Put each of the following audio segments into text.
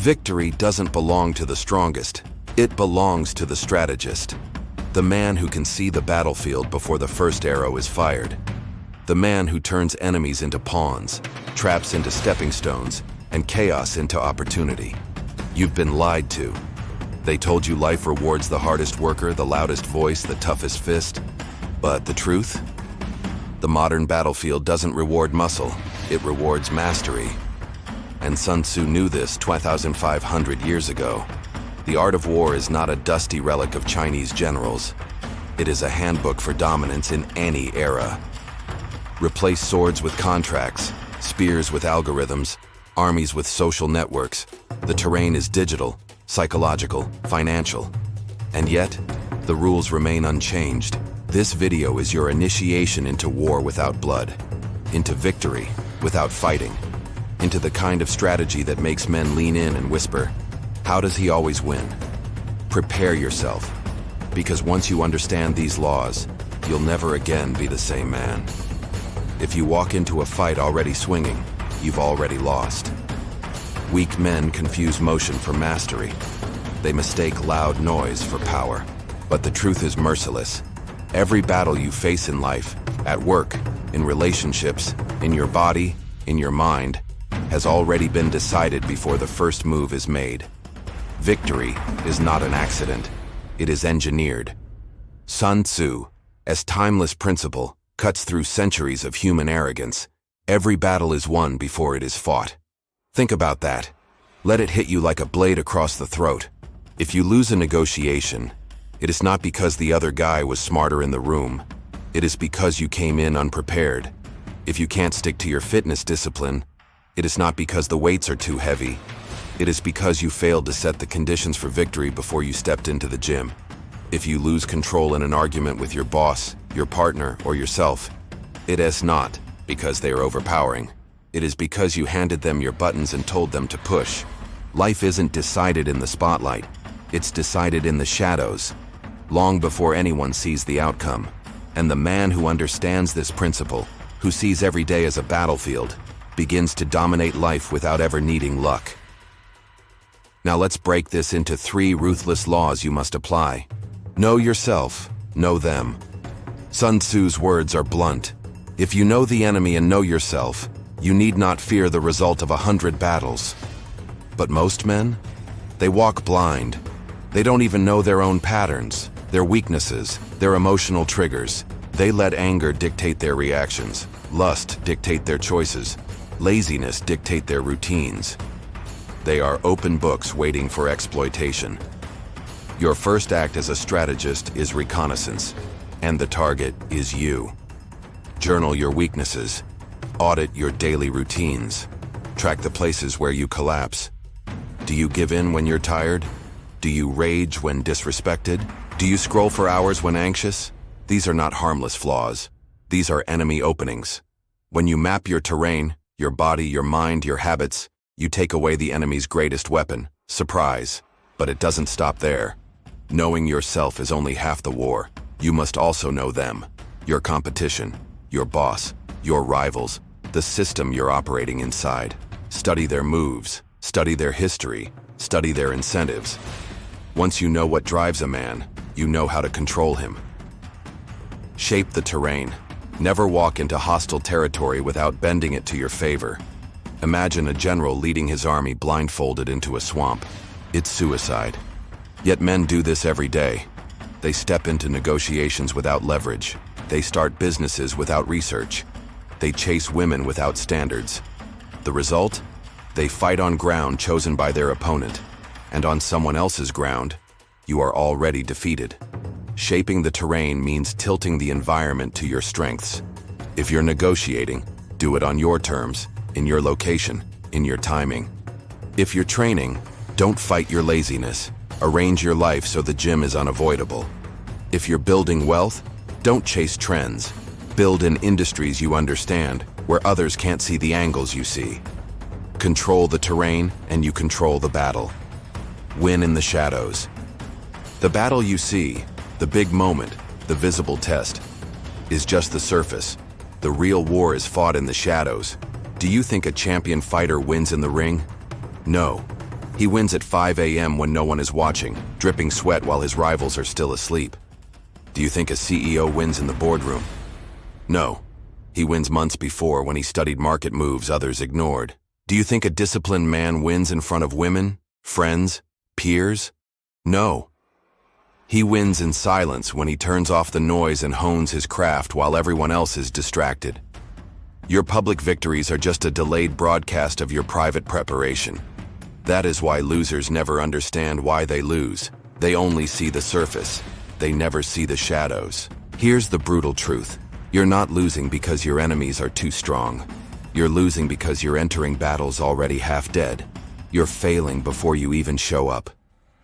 Victory doesn't belong to the strongest. It belongs to the strategist. The man who can see the battlefield before the first arrow is fired. The man who turns enemies into pawns, traps into stepping stones, and chaos into opportunity. You've been lied to. They told you life rewards the hardest worker, the loudest voice, the toughest fist. But the truth? The modern battlefield doesn't reward muscle, it rewards mastery. And Sun Tzu knew this 2,500 years ago. The art of war is not a dusty relic of Chinese generals. It is a handbook for dominance in any era. Replace swords with contracts, spears with algorithms, armies with social networks. The terrain is digital, psychological, financial. And yet, the rules remain unchanged. This video is your initiation into war without blood, into victory without fighting, into the kind of strategy that makes men lean in and whisper, "How does he always win?" Prepare yourself, because once you understand these laws, you'll never again be the same man. If you walk into a fight already swinging, you've already lost. Weak men confuse motion for mastery. They mistake loud noise for power. But the truth is merciless. Every battle you face in life, at work, in relationships, in your body, in your mind, has already been decided before the first move is made. Victory is not an accident. It is engineered. Sun Tzu, as timeless principle, cuts through centuries of human arrogance. Every battle is won before it is fought. Think about that. Let it hit you like a blade across the throat. If you lose a negotiation, it is not because the other guy was smarter in the room. It is because you came in unprepared. If you can't stick to your fitness discipline, it is not because the weights are too heavy. It is because you failed to set the conditions for victory before you stepped into the gym. If you lose control in an argument with your boss, your partner, or yourself, it is not because they are overpowering. It is because you handed them your buttons and told them to push. Life isn't decided in the spotlight. It's decided in the shadows, long before anyone sees the outcome. And the man who understands this principle, who sees every day as a battlefield, begins to dominate life without ever needing luck. Now let's break this into 3 ruthless laws you must apply. Know yourself, know them. Sun Tzu's words are blunt. If you know the enemy and know yourself, you need not fear the result of 100 battles. But most men? They walk blind. They don't even know their own patterns, their weaknesses, their emotional triggers. They let anger dictate their reactions, lust dictate their choices, laziness dictate their routines. They are open books waiting for exploitation. Your first act as a strategist is reconnaissance, and the target is you. Journal your weaknesses. Audit your daily routines. Track the places where you collapse. Do you give in when you're tired? Do you rage when disrespected? Do you scroll for hours when anxious? These are not harmless flaws. These are enemy openings. When you map your terrain, your body, your mind, your habits, you take away the enemy's greatest weapon, surprise. But it doesn't stop there. Knowing yourself is only half the war. You must also know them, your competition, your boss, your rivals, the system you're operating inside. Study their moves, study their history, study their incentives. Once you know what drives a man, you know how to control him. Shape the terrain. Never walk into hostile territory without bending it to your favor. Imagine a general leading his army blindfolded into a swamp. It's suicide. Yet men do this every day. They step into negotiations without leverage. They start businesses without research. They chase women without standards. The result? They fight on ground chosen by their opponent. And on someone else's ground, you are already defeated. Shaping the terrain means tilting the environment to your strengths. If you're negotiating, do it on your terms, in your location, in your timing. If you're training, don't fight your laziness. Arrange your life so the gym is unavoidable. If you're building wealth, don't chase trends. Build in industries you understand, where others can't see the angles you see. Control the terrain, and you control the battle. Win in the shadows. The battle you see, the big moment, the visible test, is just the surface. The real war is fought in the shadows. Do you think a champion fighter wins in the ring? No. He wins at 5 a.m. when no one is watching, dripping sweat while his rivals are still asleep. Do you think a CEO wins in the boardroom? No. He wins months before when he studied market moves others ignored. Do you think a disciplined man wins in front of women, friends, peers? No. He wins in silence when he turns off the noise and hones his craft while everyone else is distracted. Your public victories are just a delayed broadcast of your private preparation. That is why losers never understand why they lose. They only see the surface. They never see the shadows. Here's the brutal truth. You're not losing because your enemies are too strong. You're losing because you're entering battles already half dead. You're failing before you even show up.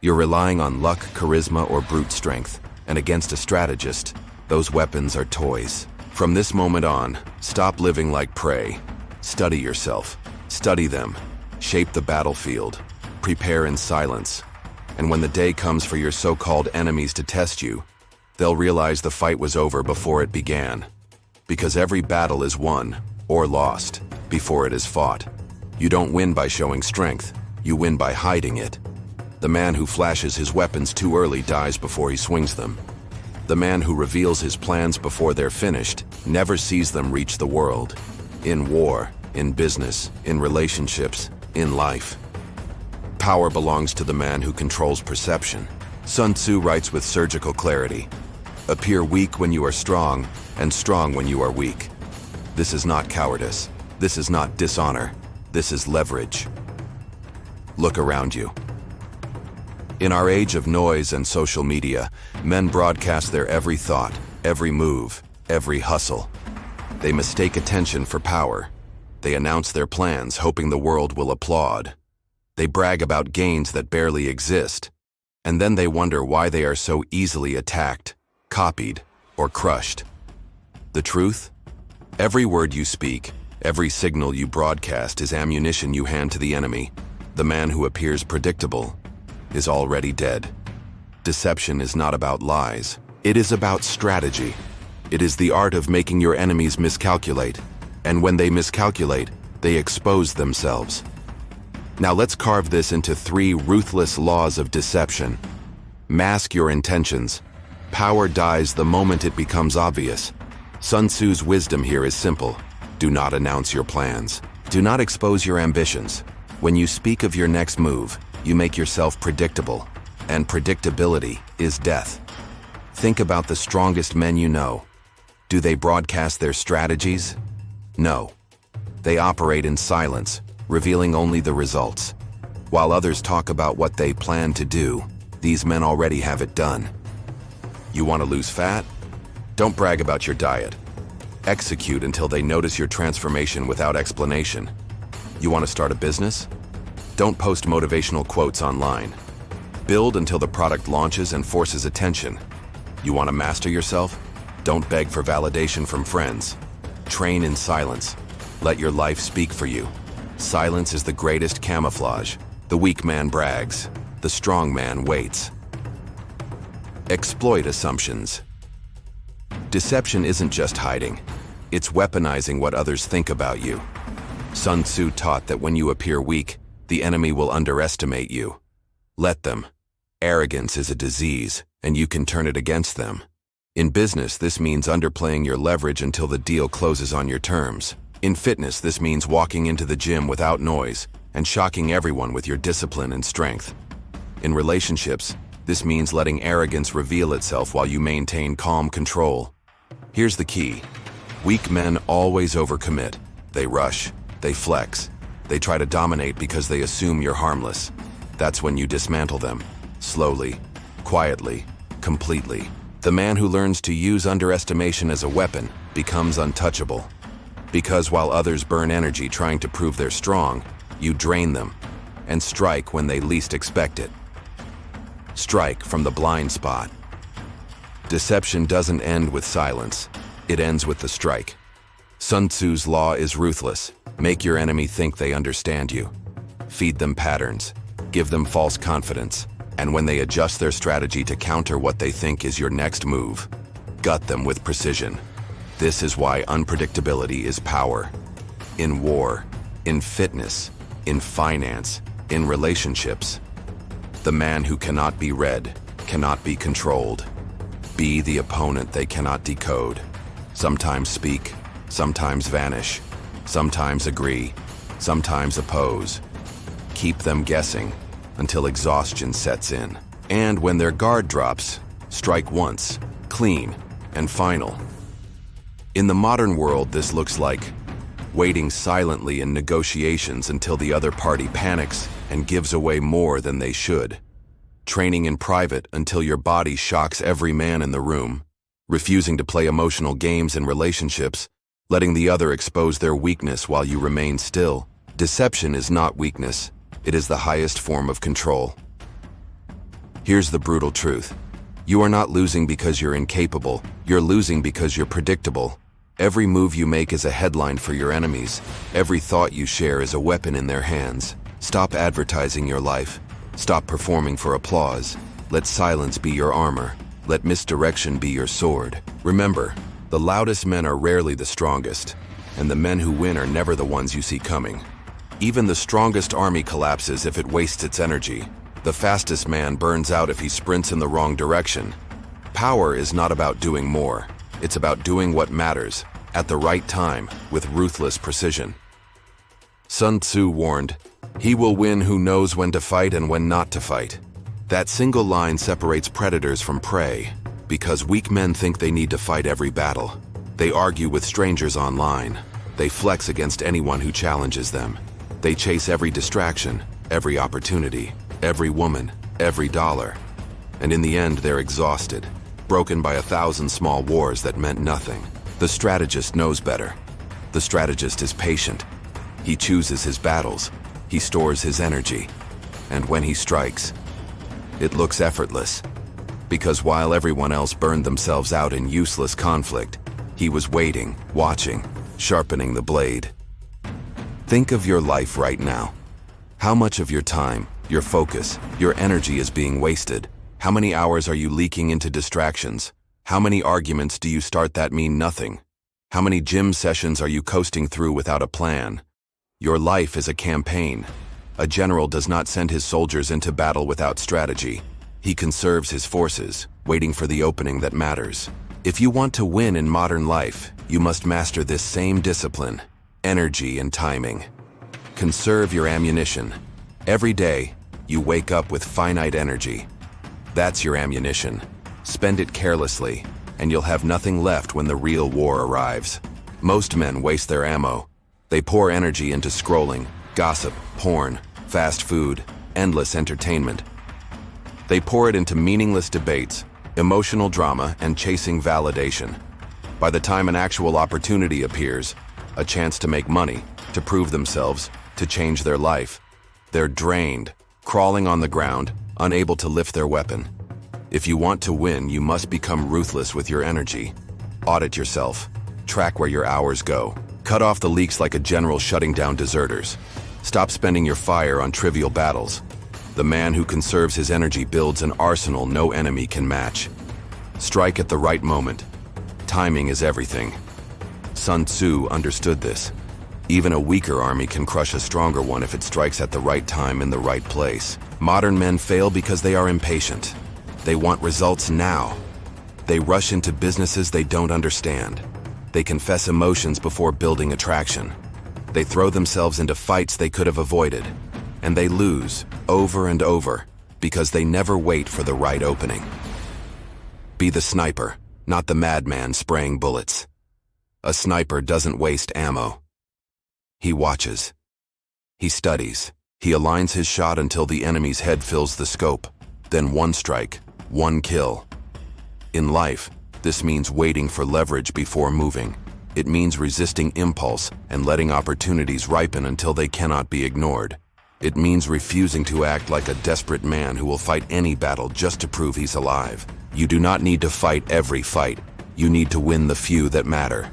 You're relying on luck, charisma, or brute strength. And against a strategist, those weapons are toys. From this moment on, stop living like prey. Study yourself. Study them. Shape the battlefield. Prepare in silence. And when the day comes for your so-called enemies to test you, they'll realize the fight was over before it began. Because every battle is won, or lost, before it is fought. You don't win by showing strength. You win by hiding it. The man who flashes his weapons too early dies before he swings them. The man who reveals his plans before they're finished never sees them reach the world. In war, in business, in relationships, in life. Power belongs to the man who controls perception. Sun Tzu writes with surgical clarity, "Appear weak when you are strong, and strong when you are weak." This is not cowardice. This is not dishonor. This is leverage. Look around you. In our age of noise and social media, men broadcast their every thought, every move, every hustle. They mistake attention for power. They announce their plans, hoping the world will applaud. They brag about gains that barely exist. And then they wonder why they are so easily attacked, copied, or crushed. The truth? Every word you speak, every signal you broadcast is ammunition you hand to the enemy. The man who appears predictable is already dead. Deception is not about lies. It is about strategy. It is the art of making your enemies miscalculate. And when they miscalculate, they expose themselves. Now let's carve this into 3 ruthless laws of deception. Mask your intentions. Power dies the moment it becomes obvious. Sun Tzu's wisdom here is simple. Do not announce your plans. Do not expose your ambitions. When you speak of your next move, you make yourself predictable. And predictability is death. Think about the strongest men you know. Do they broadcast their strategies? No. They operate in silence, revealing only the results. While others talk about what they plan to do, these men already have it done. You want to lose fat? Don't brag about your diet. Execute until they notice your transformation without explanation. You want to start a business? Don't post motivational quotes online. Build until the product launches and forces attention. You want to master yourself? Don't beg for validation from friends. Train in silence. Let your life speak for you. Silence is the greatest camouflage. The weak man brags. The strong man waits. Exploit assumptions. Deception isn't just hiding. It's weaponizing what others think about you. Sun Tzu taught that when you appear weak, the enemy will underestimate you. Let them. Arrogance is a disease, and you can turn it against them. In business, this means underplaying your leverage until the deal closes on your terms. In fitness, this means walking into the gym without noise and shocking everyone with your discipline and strength. In relationships, this means letting arrogance reveal itself while you maintain calm control. Here's the key. Weak men always overcommit. They rush. They flex. They try to dominate because they assume you're harmless. That's when you dismantle them. Slowly, quietly, completely. The man who learns to use underestimation as a weapon becomes untouchable. Because while others burn energy trying to prove they're strong, you drain them and strike when they least expect it. Strike from the blind spot. Deception doesn't end with silence. It ends with the strike. Sun Tzu's law is ruthless. Make your enemy think they understand you. Feed them patterns. Give them false confidence. And when they adjust their strategy to counter what they think is your next move, gut them with precision. This is why unpredictability is power. In war, in fitness, in finance, In relationships, the man who cannot be read, cannot be controlled. Be the opponent they cannot decode. Sometimes speak, sometimes vanish, sometimes agree, sometimes oppose. Keep them guessing until exhaustion sets in. And when their guard drops, strike once, clean, and final. In the modern world, this looks like waiting silently in negotiations until the other party panics and gives away more than they should. Training in private until your body shocks every man in the room. Refusing to play emotional games in relationships, letting the other expose their weakness while you remain still. Deception is not weakness. It is the highest form of control. Here's the brutal truth. You are not losing because you're incapable. You're losing because you're predictable. Every move you make is a headline for your enemies. Every thought you share is a weapon in their hands. Stop advertising your life. Stop performing for applause. Let silence be your armor. Let misdirection be your sword. Remember, the loudest men are rarely the strongest, and the men who win are never the ones you see coming. Even the strongest army collapses if it wastes its energy. The fastest man burns out if he sprints in the wrong direction. Power is not about doing more. It's about doing what matters, at the right time, with ruthless precision. Sun Tzu warned, "He will win who knows when to fight and when not to fight." That single line separates predators from prey, because weak men think they need to fight every battle. They argue with strangers online. They flex against anyone who challenges them. They chase every distraction, every opportunity, every woman, every dollar. And in the end, they're exhausted, broken by 1,000 small wars that meant nothing. The strategist knows better. The strategist is patient. He chooses his battles. He stores his energy. And when he strikes, it looks effortless. Because while everyone else burned themselves out in useless conflict, he was waiting, watching, sharpening the blade. Think of your life right now. How much of your time, your focus, your energy is being wasted? How many hours are you leaking into distractions? How many arguments do you start that mean nothing? How many gym sessions are you coasting through without a plan? Your life is a campaign. A general does not send his soldiers into battle without strategy. He conserves his forces, waiting for the opening that matters. If you want to win in modern life, you must master this same discipline: energy and timing. Conserve your ammunition. Every day, you wake up with finite energy. That's your ammunition. Spend it carelessly, and you'll have nothing left when the real war arrives. Most men waste their ammo. They pour energy into scrolling, gossip, porn, fast food, endless entertainment. They pour it into meaningless debates, emotional drama, and chasing validation. By the time an actual opportunity appears, a chance to make money, to prove themselves, to change their life, they're drained, crawling on the ground, unable to lift their weapon. If you want to win, you must become ruthless with your energy. Audit yourself. Track where your hours go. Cut off the leaks like a general shutting down deserters. Stop spending your fire on trivial battles. The man who conserves his energy builds an arsenal no enemy can match. Strike at the right moment. Timing is everything. Sun Tzu understood this. Even a weaker army can crush a stronger one if it strikes at the right time in the right place. Modern men fail because they are impatient. They want results now. They rush into businesses they don't understand. They confess emotions before building attraction. They throw themselves into fights they could have avoided. And they lose, over and over, because they never wait for the right opening. Be the sniper, not the madman spraying bullets. A sniper doesn't waste ammo. He watches. He studies. He aligns his shot until the enemy's head fills the scope. Then one strike, one kill. In life, this means waiting for leverage before moving. It means resisting impulse and letting opportunities ripen until they cannot be ignored. It means refusing to act like a desperate man who will fight any battle just to prove he's alive. You do not need to fight every fight. You need to win the few that matter.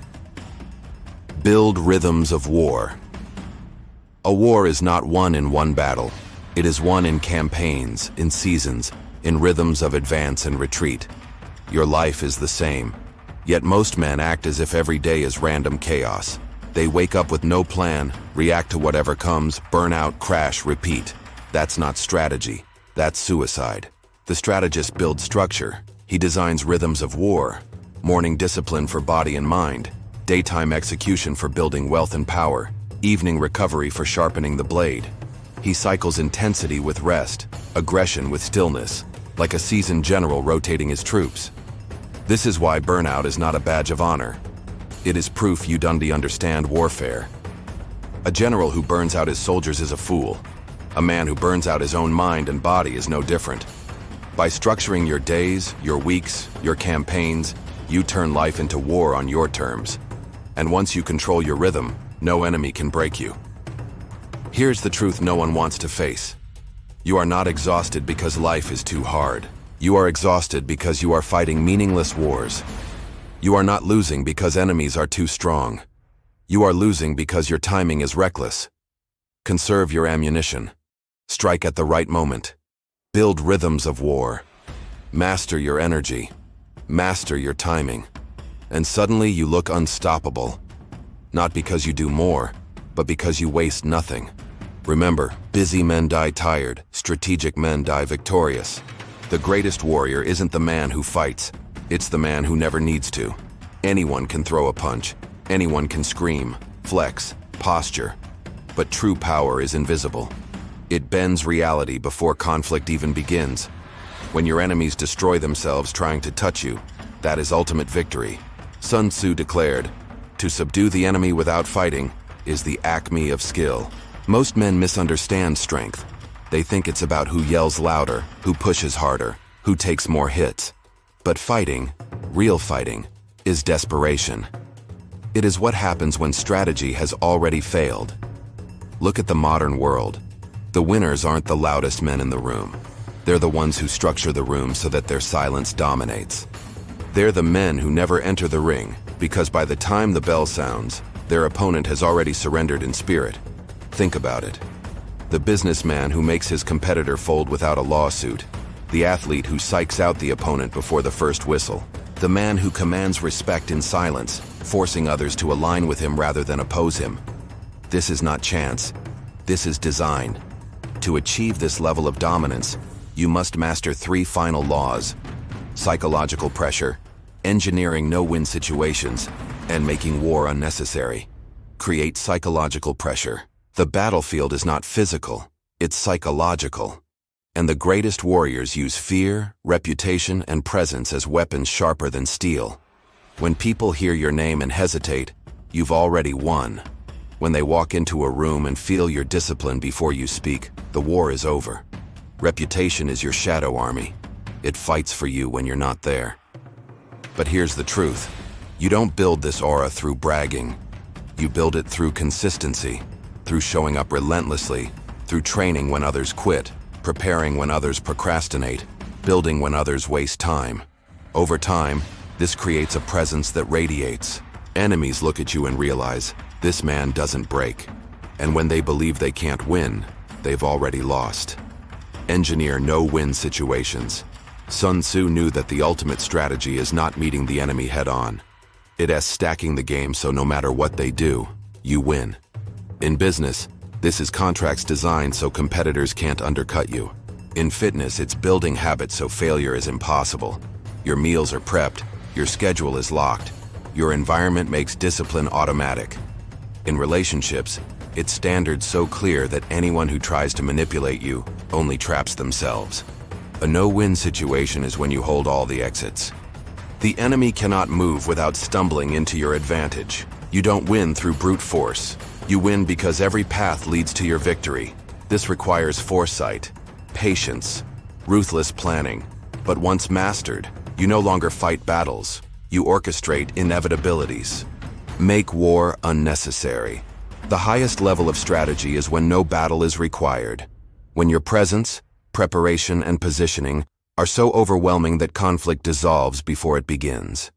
Build rhythms of war. A war is not won in one battle. It is won in campaigns, in seasons, in rhythms of advance and retreat. Your life is the same. Yet most men act as if every day is random chaos. They wake up with no plan, react to whatever comes, burn out, crash, repeat. That's not strategy. That's suicide. The strategist builds structure. He designs rhythms of war, morning discipline for body and mind, daytime execution for building wealth and power, evening recovery for sharpening the blade. He cycles intensity with rest, aggression with stillness, like a seasoned general rotating his troops. This is why burnout is not a badge of honor. It is proof you don't understand warfare. A general who burns out his soldiers is a fool. A man who burns out his own mind and body is no different. By structuring your days, your weeks, your campaigns, you turn life into war on your terms. And once you control your rhythm, no enemy can break you. Here's the truth no one wants to face. You are not exhausted because life is too hard. You are exhausted because you are fighting meaningless wars. You are not losing because enemies are too strong. You are losing because your timing is reckless. Conserve your ammunition. Strike at the right moment. Build rhythms of war. Master your energy. Master your timing. And suddenly you look unstoppable. Not because you do more, but because you waste nothing. Remember, busy men die tired, strategic men die victorious. The greatest warrior isn't the man who fights, it's the man who never needs to. Anyone can throw a punch, anyone can scream, flex, posture. But true power is invisible. It bends reality before conflict even begins. When your enemies destroy themselves trying to touch you, that is ultimate victory. Sun Tzu declared, "To subdue the enemy without fighting is the acme of skill." Most men misunderstand strength. They think it's about who yells louder, who pushes harder, who takes more hits. But fighting, real fighting, is desperation. It is what happens when strategy has already failed. Look at the modern world. The winners aren't the loudest men in the room. They're the ones who structure the room so that their silence dominates. They're the men who never enter the ring, because by the time the bell sounds, their opponent has already surrendered in spirit. Think about it. The businessman who makes his competitor fold without a lawsuit. The athlete who psychs out the opponent before the first whistle. The man who commands respect in silence, forcing others to align with him rather than oppose him. This is not chance. This is design. To achieve this level of dominance, you must master 3 final laws: psychological pressure, engineering no-win situations, and making war unnecessary. Create psychological pressure. The battlefield is not physical, it's psychological. And the greatest warriors use fear, reputation, and presence as weapons sharper than steel. When people hear your name and hesitate, you've already won. When they walk into a room and feel your discipline before you speak, the war is over. Reputation is your shadow army. It fights for you when you're not there. But here's the truth. You don't build this aura through bragging. You build it through consistency, through showing up relentlessly, through training when others quit, preparing when others procrastinate, building when others waste time. Over time, this creates a presence that radiates. Enemies look at you and realize, this man doesn't break. And when they believe they can't win, they've already lost. Engineer no-win situations. Sun Tzu knew that the ultimate strategy is not meeting the enemy head-on. It is stacking the game so no matter what they do, you win. In business, this is contracts designed so competitors can't undercut you. In fitness, it's building habits so failure is impossible. Your meals are prepped, your schedule is locked, your environment makes discipline automatic. In relationships, it's standards so clear that anyone who tries to manipulate you only traps themselves. A no-win situation is when you hold all the exits. The enemy cannot move without stumbling into your advantage. You don't win through brute force. You win because every path leads to your victory. This requires foresight, patience, ruthless planning. But once mastered, you no longer fight battles. You orchestrate inevitabilities. Make war unnecessary. The highest level of strategy is when no battle is required. When your presence, preparation, and positioning are so overwhelming that conflict dissolves before it begins.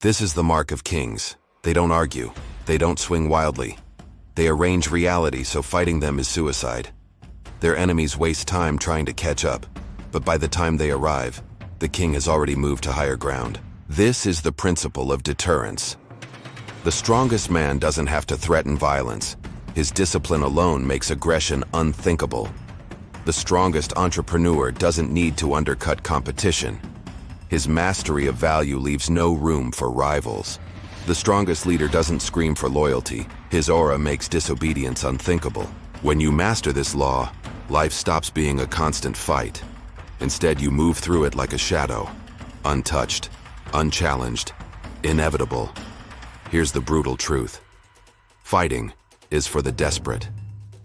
This is the mark of kings. They don't argue. They don't swing wildly. They arrange reality so fighting them is suicide. Their enemies waste time trying to catch up, but by the time they arrive, the king has already moved to higher ground. This is the principle of deterrence. The strongest man doesn't have to threaten violence. His discipline alone makes aggression unthinkable. The strongest entrepreneur doesn't need to undercut competition. His mastery of value leaves no room for rivals. The strongest leader doesn't scream for loyalty. His aura makes disobedience unthinkable. When you master this law, life stops being a constant fight. Instead, you move through it like a shadow, untouched, unchallenged, inevitable. Here's the brutal truth. Fighting is for the desperate.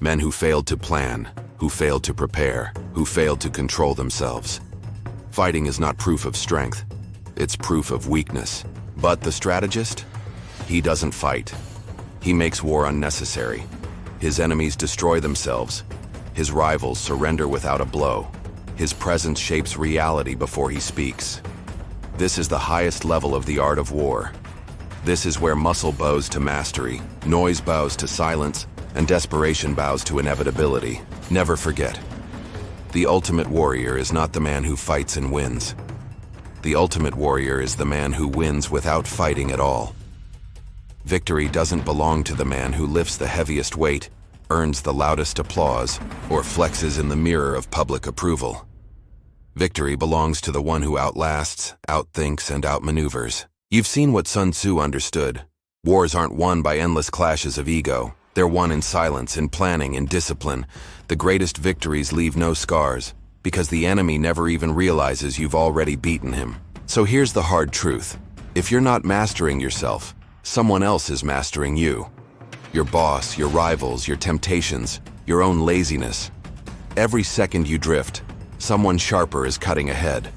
Men who failed to plan, who failed to prepare, who failed to control themselves. Fighting is not proof of strength. It's proof of weakness. But the strategist? He doesn't fight. He makes war unnecessary. His enemies destroy themselves. His rivals surrender without a blow. His presence shapes reality before he speaks. This is the highest level of the art of war. This is where muscle bows to mastery, noise bows to silence, and desperation bows to inevitability. Never forget, the ultimate warrior is not the man who fights and wins. The ultimate warrior is the man who wins without fighting at all. Victory doesn't belong to the man who lifts the heaviest weight, earns the loudest applause, or flexes in the mirror of public approval. Victory belongs to the one who outlasts, outthinks, and outmaneuvers. You've seen what Sun Tzu understood. Wars aren't won by endless clashes of ego. They're won in silence, in planning, in discipline. The greatest victories leave no scars, because the enemy never even realizes you've already beaten him. So here's the hard truth. If you're not mastering yourself, someone else is mastering you. Your boss, your rivals, your temptations, your own laziness. Every second you drift, someone sharper is cutting ahead.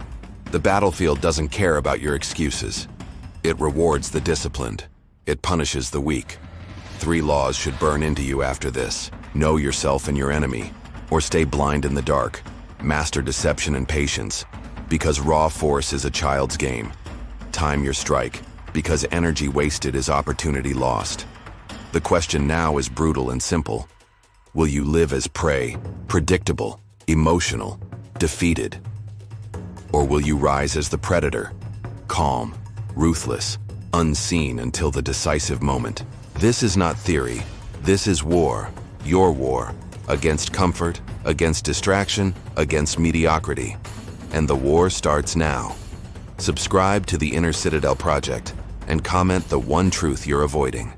The battlefield doesn't care about your excuses. It rewards the disciplined. It punishes the weak. 3 laws should burn into you after this. Know yourself and your enemy, or stay blind in the dark. Master deception and patience, because raw force is a child's game. Time your strike, because energy wasted is opportunity lost. The question now is brutal and simple. Will you live as prey, predictable, emotional, defeated? Or will you rise as the predator, calm, ruthless, unseen until the decisive moment? This is not theory. This is war, your war, against comfort, against distraction, against mediocrity. And the war starts now. Subscribe to the Inner Citadel Project and comment the one truth you're avoiding.